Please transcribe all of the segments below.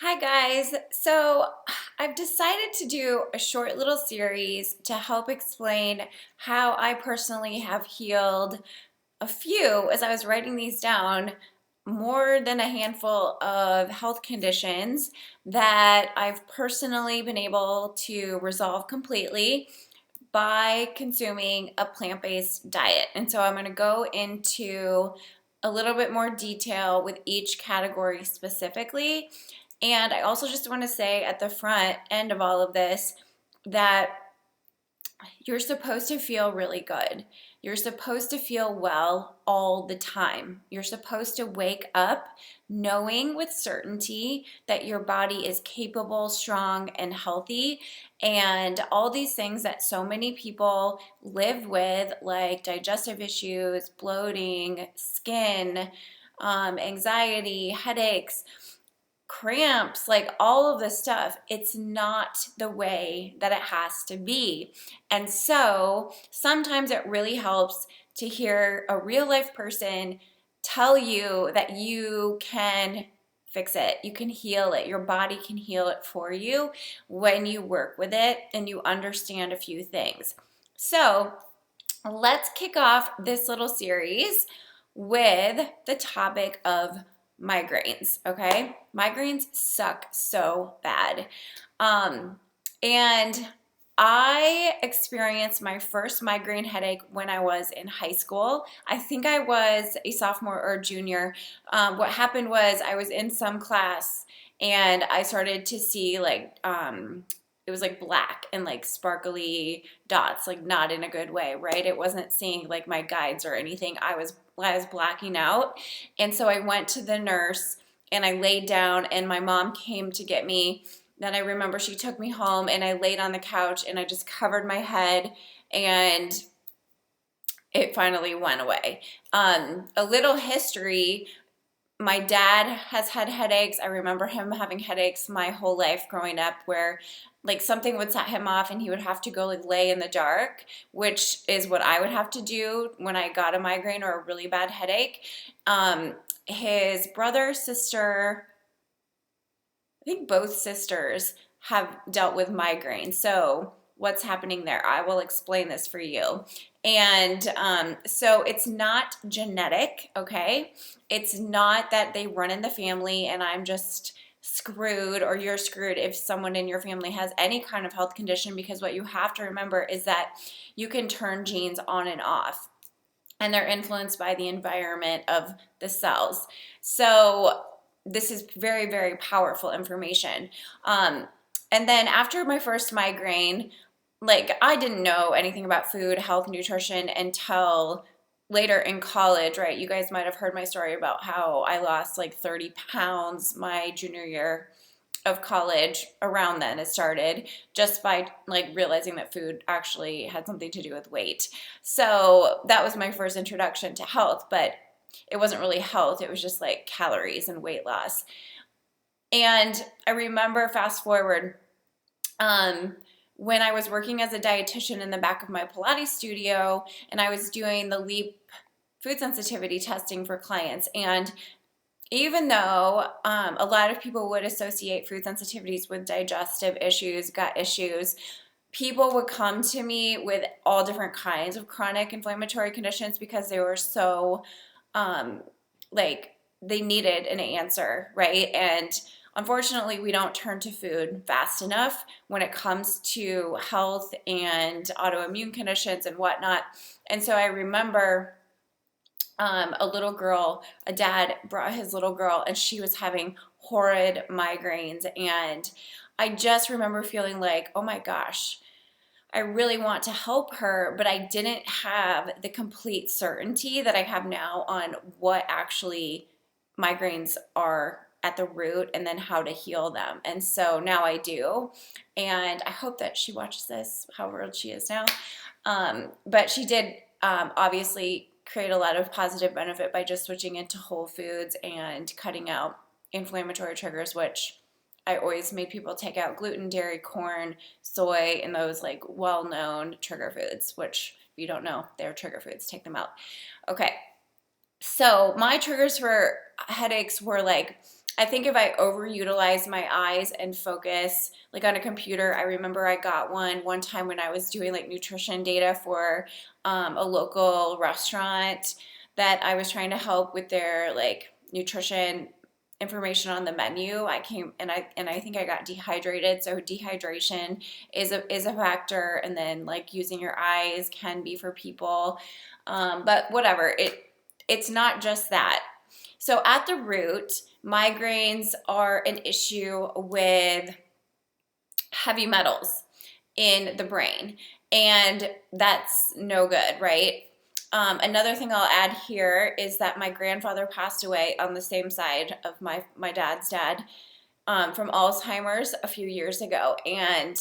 Hi guys. So I've decided to do a short little series to help explain how I personally have healed a few, as I was writing these down, more than a handful of health conditions that I've personally been able to resolve completely by consuming a plant-based diet. And so I'm going to go into a little bit more detail with each category specifically. And I also just want to say at the front end of all of this that you're supposed to feel really good. You're supposed to feel well all the time. You're supposed to wake up knowing with certainty that your body is capable, strong, and healthy. And all these things that so many people live with, like digestive issues, bloating, skin, anxiety, headaches, cramps, like all of this stuff, it's not the way that it has to be. And so sometimes it really helps to hear a real life person tell you that you can fix it, you can heal it, your body can heal it for you when you work with it and you understand a few things. So let's kick off this little series with the topic of migraines, okay? Migraines suck so bad. And I experienced my first migraine headache when I was in high school. I think I was a sophomore or junior. What happened was I was in some class and I started to see it was like black and like sparkly dots, like not in a good way, right? It wasn't seeing like my guides or anything. I was blacking out. And so I went to the nurse and I laid down and my mom came to get me. Then I remember she took me home and I laid on the couch and I just covered my head and it finally went away. A little history. My dad has had headaches. I remember him having headaches my whole life growing up where like something would set him off and he would have to go like lay in the dark, which is what I would have to do when I got a migraine or a really bad headache. His brother, sister, I think both sisters have dealt with migraine. So what's happening there? I will explain this for you. And so it's not genetic, okay? It's not that they run in the family and I'm just screwed or you're screwed if someone in your family has any kind of health condition, because what you have to remember is that you can turn genes on and off and they're influenced by the environment of the cells. So this is very, very powerful information. And then after my first migraine, like I didn't know anything about food, health, nutrition until later in college, right? You guys might have heard my story about how I lost like 30 pounds my junior year of college. Around then it started, just by like realizing that food actually had something to do with weight. So that was my first introduction to health, but it wasn't really health, it was just like calories and weight loss. And I remember, fast forward, when I was working as a dietitian in the back of my Pilates studio and I was doing the LEAP food sensitivity testing for clients. And even though a lot of people would associate food sensitivities with digestive issues, gut issues, people would come to me with all different kinds of chronic inflammatory conditions because they were so like they needed an answer, right? And unfortunately, we don't turn to food fast enough when it comes to health and autoimmune conditions and whatnot. And so I remember a dad brought his little girl and she was having horrid migraines. And I just remember feeling like, oh my gosh, I really want to help her, but I didn't have the complete certainty that I have now on what actually migraines are at the root and then how to heal them. And so now I do. And I hope that she watches this, however old she is now. But she did obviously create a lot of positive benefit by just switching into whole foods and cutting out inflammatory triggers, which I always made people take out gluten, dairy, corn, soy, and those like well-known trigger foods, which if you don't know, they're trigger foods. Take them out. Okay. So my triggers for headaches were like, I think if I overutilize my eyes and focus like on a computer, I remember I got one time when I was doing like nutrition data for a local restaurant that I was trying to help with their like nutrition information on the menu. I came and I think I got dehydrated. So dehydration is a factor, and then like using your eyes can be for people. But whatever, it's not just that. So at the root, migraines are an issue with heavy metals in the brain, and that's no good, right? Another thing I'll add here is that my grandfather passed away on the same side of my dad's dad from Alzheimer's a few years ago, and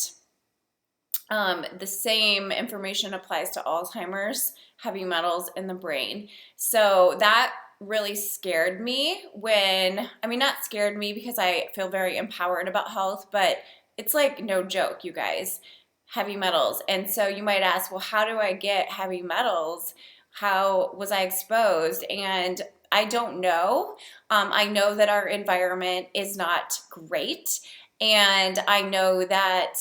the same information applies to Alzheimer's, heavy metals in the brain. So that really scared me not scared me because I feel very empowered about health, but it's like no joke, you guys, heavy metals. And so you might ask, well, how do I get heavy metals? How was I exposed? And I don't know. I know that our environment is not great, and I know that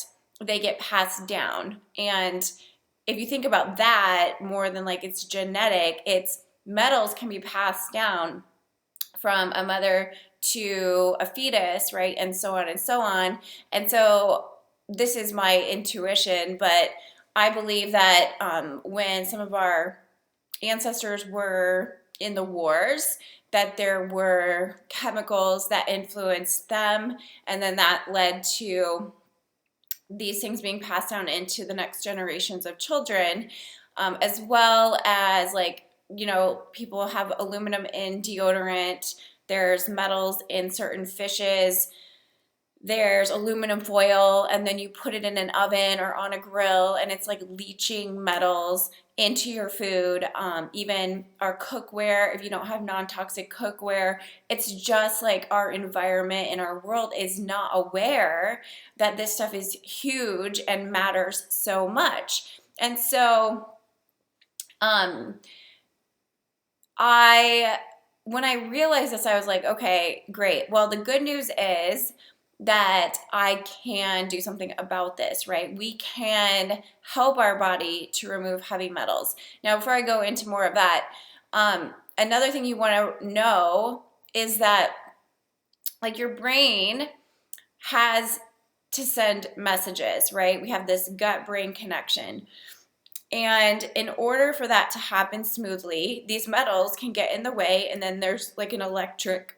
they get passed down. And if you think about that, more than like it's genetic, it's metals can be passed down from a mother to a fetus, right? And so on and so on. And so this is my intuition, but I believe that when some of our ancestors were in the wars, that there were chemicals that influenced them, and then that led to these things being passed down into the next generations of children, as well as like, people have aluminum in deodorant. There's metals in certain fishes. There's aluminum foil, and then you put it in an oven or on a grill, and it's like leaching metals into your food. Even our cookware, if you don't have non-toxic cookware, it's just like our environment and our world is not aware that this stuff is huge and matters so much. And so when I realized this, I was like, okay, great. Well, the good news is that I can do something about this, right? We can help our body to remove heavy metals. Now, before I go into more of that, another thing you want to know is that like your brain has to send messages, right? We have this gut-brain connection. And in order for that to happen smoothly, these metals can get in the way, and then there's like an electric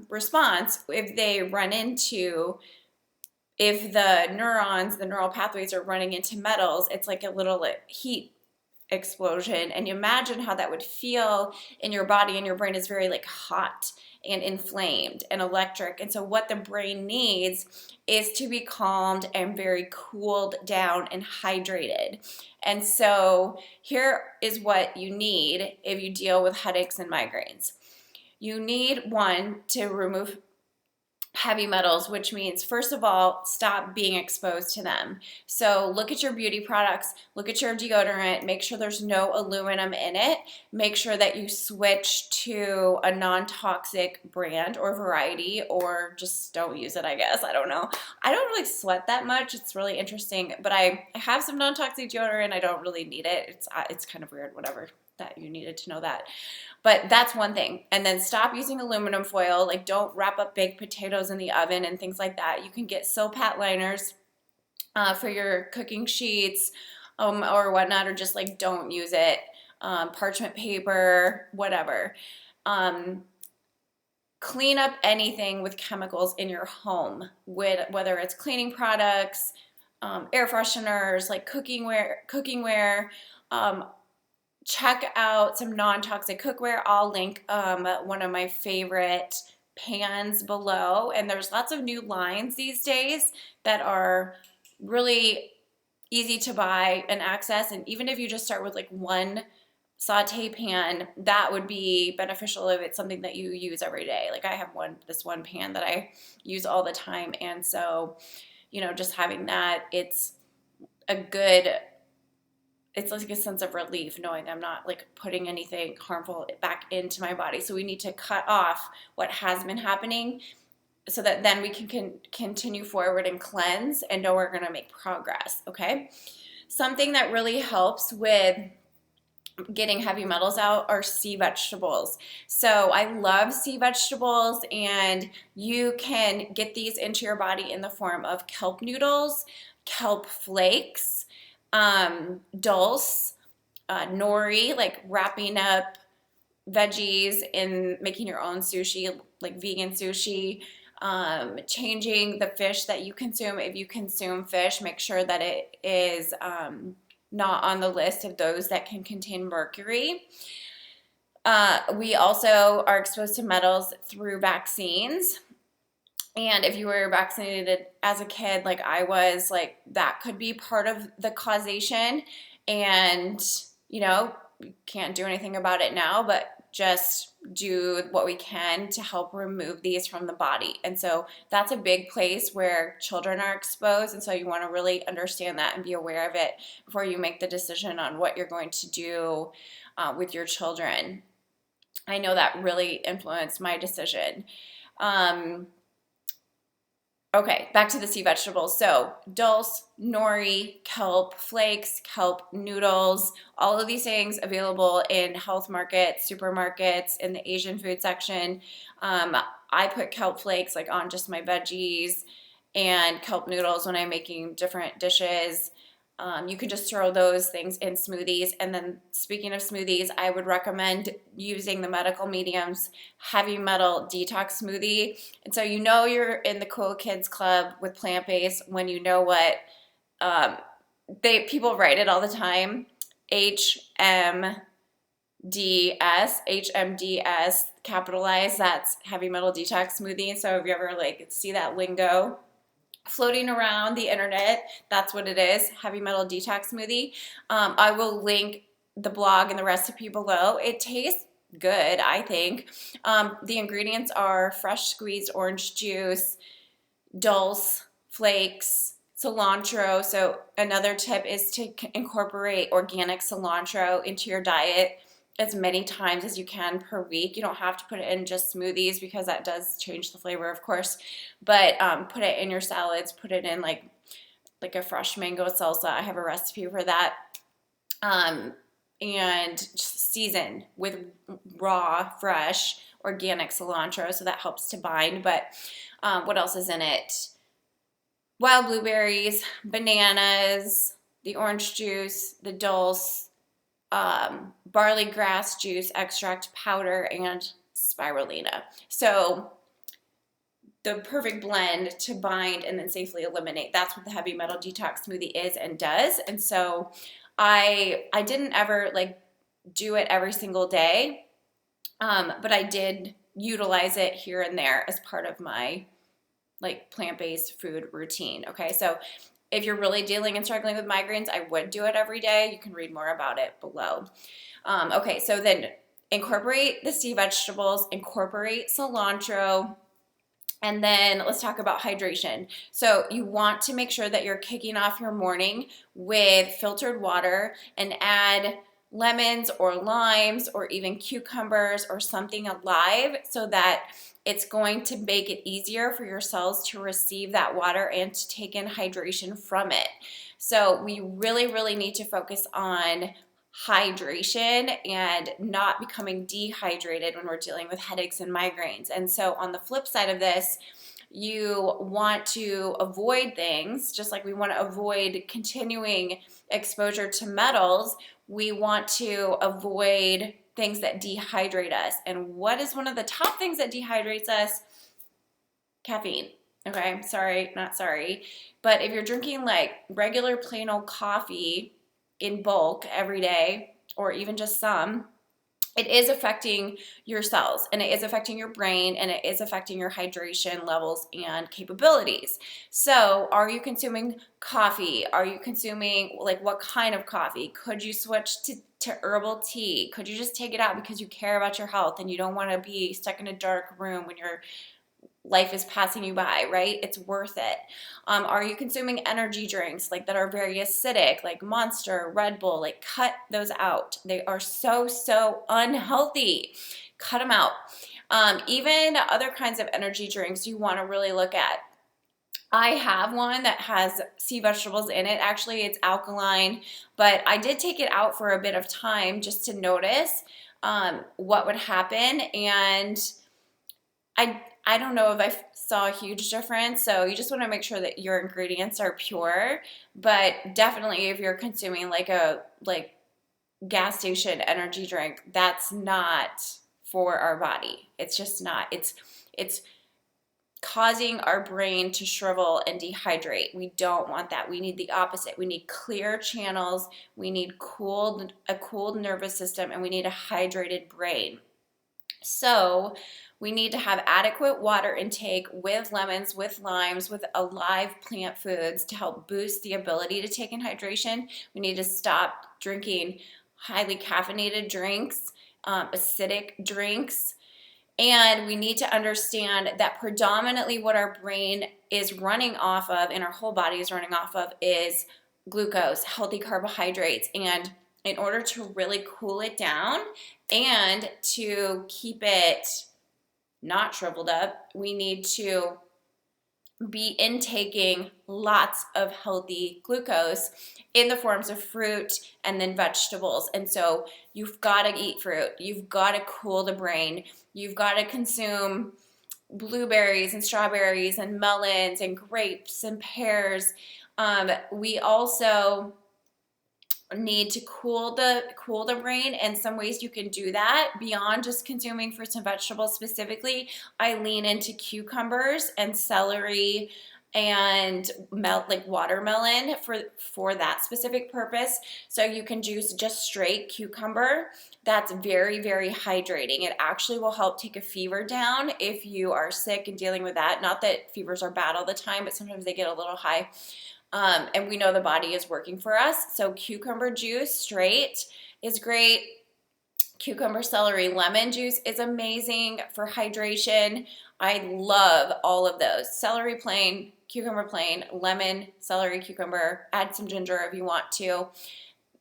response if the neurons, the neural pathways are running into metals. It's like a little heat explosion, and you imagine how that would feel in your body, and your brain is very like hot and inflamed and electric. And so what the brain needs is to be calmed and very cooled down and hydrated. And so here is what you need if you deal with headaches and migraines. You need, one, to remove heavy metals, which means, first of all, stop being exposed to them. So look at your beauty products, look at your deodorant, make sure there's no aluminum in it, make sure that you switch to a non-toxic brand or variety, or just don't use it, I guess. I don't know. I don't really sweat that much. It's really interesting, but I have some non-toxic deodorant. I don't really need it. It's kind of weird, whatever, that you needed to know that. But that's one thing. And then stop using aluminum foil. Like, don't wrap up baked potatoes in the oven and things like that. You can get Silpat liners for your cooking sheets or whatnot, or just like don't use it. Parchment paper, whatever. Clean up anything with chemicals in your home, whether it's cleaning products, air fresheners, like cookingware. Check out some non-toxic cookware. I'll link one of my favorite pans below. And there's lots of new lines these days that are really easy to buy and access. And even if you just start with like one saute pan, that would be beneficial if it's something that you use every day. Like I have this one pan that I use all the time. And so, just having that, it's a good it's like a sense of relief knowing I'm not like putting anything harmful back into my body. So we need to cut off what has been happening so that then we can continue forward and cleanse and know we're going to make progress, okay? Something that really helps with getting heavy metals out are sea vegetables. So I love sea vegetables, and you can get these into your body in the form of kelp noodles, kelp flakes, dulse, nori, like wrapping up veggies and making your own sushi, like vegan sushi. Changing the fish that you consume. If you consume fish, make sure that it is not on the list of those that can contain mercury. We also are exposed to metals through vaccines. And if you were vaccinated as a kid, like I was, like that could be part of the causation. And, you know, we can't do anything about it now, but just do what we can to help remove these from the body. And so that's a big place where children are exposed. And so you want to really understand that and be aware of it before you make the decision on what you're going to do with your children. I know that really influenced my decision. Okay, back to the sea vegetables. So dulse, nori, kelp flakes, kelp noodles, all of these things available in health markets, supermarkets, in the Asian food section. I put kelp flakes like on just my veggies, and kelp noodles when I'm making different dishes. You can just throw those things in smoothies. And then speaking of smoothies, I would recommend using the Medical Medium's Heavy Metal Detox Smoothie. And so you know you're in the cool kids club with plant-based when you know what people write it all the time. HMDS, capitalized, that's Heavy Metal Detox Smoothie. And so if you ever like see that lingo floating around the internet, that's what it is, Heavy Metal Detox Smoothie. I will link the blog and the recipe below. It tastes good, I think. The ingredients are fresh squeezed orange juice, dulse, flakes, cilantro. So another tip is to incorporate organic cilantro into your diet as many times as you can per week. You don't have to put it in just smoothies because that does change the flavor, of course, but put it in your salads, put it in like a fresh mango salsa. I have a recipe for that. And just season with raw, fresh, organic cilantro, so that helps to bind. But what else is in it? Wild blueberries, bananas, the orange juice, the dulse, barley grass juice extract powder, and spirulina. So the perfect blend to bind and then safely eliminate. That's what the Heavy Metal Detox Smoothie is and does. And so I didn't ever like do it every single day, but I did utilize it here and there as part of my like plant-based food routine. Okay, so if you're really dealing and struggling with migraines, I would do it every day. You can read more about it below. Okay, so then incorporate the sea vegetables, incorporate cilantro, and then let's talk about hydration. So you want to make sure that you're kicking off your morning with filtered water, and add lemons or limes or even cucumbers or something alive, so that it's going to make it easier for your cells to receive that water and to take in hydration from it. So we really, really need to focus on hydration and not becoming dehydrated when we're dealing with headaches and migraines. And so on the flip side of this, you want to avoid things, just like we want to avoid continuing exposure to metals, we want to avoid things that dehydrate us. And what is one of the top things that dehydrates us? Caffeine. Okay, sorry, not sorry. But if you're drinking like regular plain old coffee in bulk every day, or even just some, it is affecting your cells, and it is affecting your brain, and it is affecting your hydration levels and capabilities. So are you consuming coffee? Are you consuming, like, what kind of coffee? Could you switch to herbal tea? Could you just take it out because you care about your health and you don't want to be stuck in a dark room when you're life is passing you by, right? It's worth it. Are you consuming energy drinks like that are very acidic, like Monster, Red Bull? Like cut those out. They are so, so unhealthy. Cut them out. Even other kinds of energy drinks you want to really look at. I have one that has sea vegetables in it. Actually, it's alkaline, but I did take it out for a bit of time just to notice what would happen. And I don't know if I saw a huge difference. So you just want to make sure that your ingredients are pure. But definitely, if you're consuming like a gas station energy drink, that's not for our body. It's just not. It's causing our brain to shrivel and dehydrate. We don't want that. We need the opposite. We need clear channels. We need a cooled nervous system, and we need a hydrated brain. So we need to have adequate water intake with lemons, with limes, with alive plant foods to help boost the ability to take in hydration. We need to stop drinking highly caffeinated drinks, acidic drinks. And we need to understand that predominantly what our brain is running off of and our whole body is running off of is glucose, healthy carbohydrates. And in order to really cool it down and to keep it not shriveled up, we need to be intaking lots of healthy glucose in the forms of fruit and then vegetables. And so you've got to eat fruit. You've got to cool the brain. You've got to consume blueberries and strawberries and melons and grapes and pears. We also need to cool the brain, and some ways you can do that beyond just consuming fruits and vegetables. Specifically, I lean into cucumbers and celery and like watermelon for that specific purpose. So you can juice just straight cucumber. That's very, very hydrating. It actually will help take a fever down if you are sick and dealing with that. Not that fevers are bad all the time, but sometimes they get a little high. And we know the body is working for us. So cucumber juice straight is great. Cucumber, celery, lemon juice is amazing for hydration. I love all of those. Celery plain, cucumber plain, lemon, celery, cucumber. Add some ginger if you want to.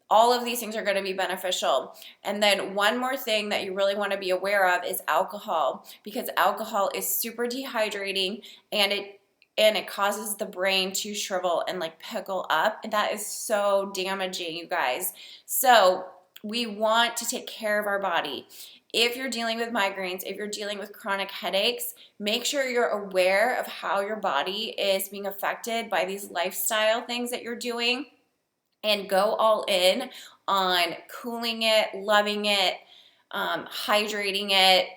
All of these things are going to be beneficial. And then one more thing that you really want to be aware of is alcohol, because alcohol is super dehydrating and it causes the brain to shrivel and like pickle up. And that is so damaging, you guys. So we want to take care of our body. If you're dealing with migraines, if you're dealing with chronic headaches, make sure you're aware of how your body is being affected by these lifestyle things that you're doing, and go all in on cooling it, loving it, hydrating it,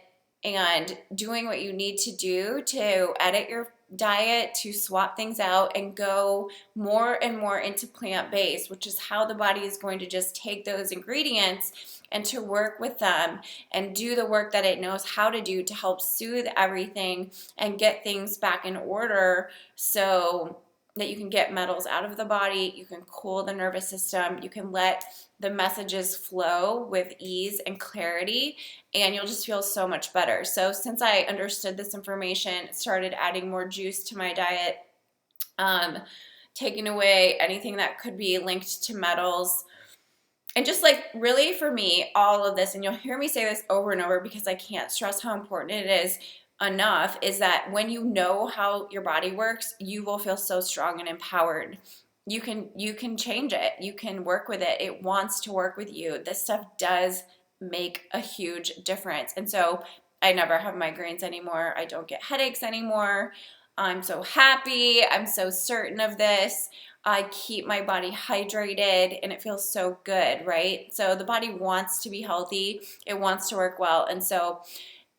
and doing what you need to do to edit your diet, to swap things out and go more and more into plant-based, which is how the body is going to just take those ingredients and to work with them and do the work that it knows how to do to help soothe everything and get things back in order so that you can get metals out of the body, you can cool the nervous system, you can let the messages flow with ease and clarity, and you'll just feel so much better. So since I understood this information, started adding more juice to my diet, taking away anything that could be linked to metals, and just like really for me, all of this, and you'll hear me say this over and over because I can't stress how important it is enough, is that when you know how your body works, you will feel so strong and empowered. You can change it. You can work with it. It wants to work with you. This stuff does make a huge difference. And so I never have migraines anymore. I don't get headaches anymore. I'm so happy. I'm so certain of this. I keep my body hydrated and it feels so good, right? So the body wants to be healthy. It wants to work well. And so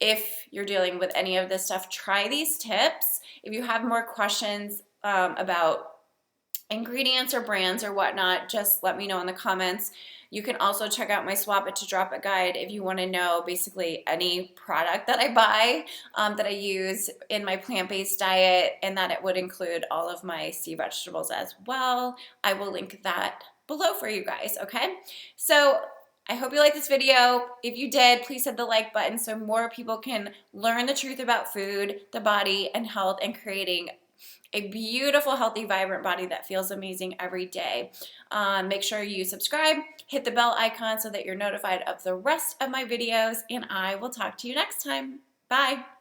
if you're dealing with any of this stuff, try these tips. If you have more questions about ingredients or brands or whatnot, just let me know in the comments. You can also check out my Swap It to Drop It guide if you want to know basically any product that I buy that I use in my plant-based diet, and that it would include all of my sea vegetables as well. I will link that below for you guys, okay? So I hope you liked this video. If you did, please hit the like button so more people can learn the truth about food, the body, and health, and creating a beautiful, healthy, vibrant body that feels amazing every day. Make sure you subscribe, hit the bell icon so that you're notified of the rest of my videos, and I will talk to you next time. Bye.